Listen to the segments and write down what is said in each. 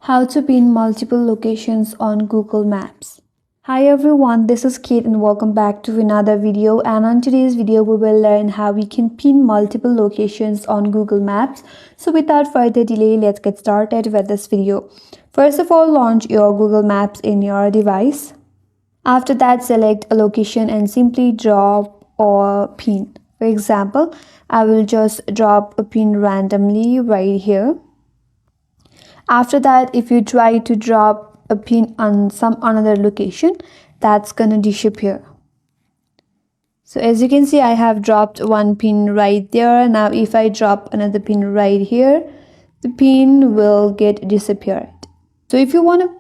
How to pin multiple locations on Google Maps. Hi everyone, this is Kate and welcome back to another video, and on today's video we will learn how we can pin multiple locations on Google Maps. So without further delay, let's get started with this video. First of all, launch your Google Maps in your device. After that, select a location and simply drop or pin. For example, I will just drop a pin randomly right here. After that, if you try to drop a pin on some another location, that's gonna disappear. So as you can see, I have dropped one pin right there. Now if I drop another pin right here, the pin will get disappeared. So if you want to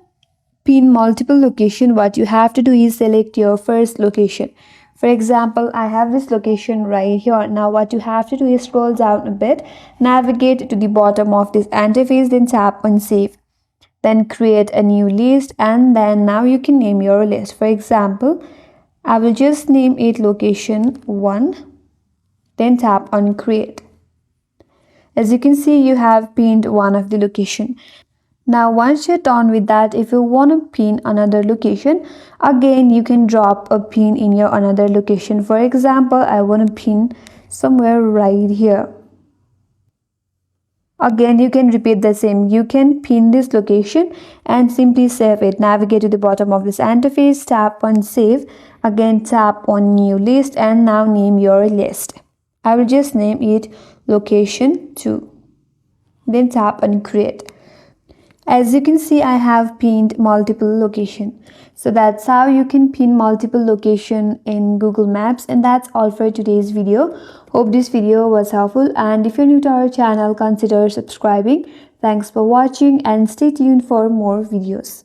pin multiple location, what you have to do is select your first location. For example, I have this location right here. Now what you have to do is scroll down a bit, navigate to the bottom of this interface, then tap on save, then create a new list, and then now you can name your list. For example, I will just name it location 1, then tap on create. As you can see, you have pinned one of the location. Now once you're done with that, if you want to pin another location, again you can drop a pin in your another location. For example, I want to pin somewhere right here. Again you can repeat the same. You can pin this location and simply save it. Navigate to the bottom of this interface, tap on save, again tap on new list, and now name your list. I will just name it location 2, then tap on create. As you can see, I have pinned multiple location. So that's how you can pin multiple location in Google Maps. And that's all for today's video. Hope this video was helpful. And if you're new to our channel, consider subscribing. Thanks for watching and stay tuned for more videos.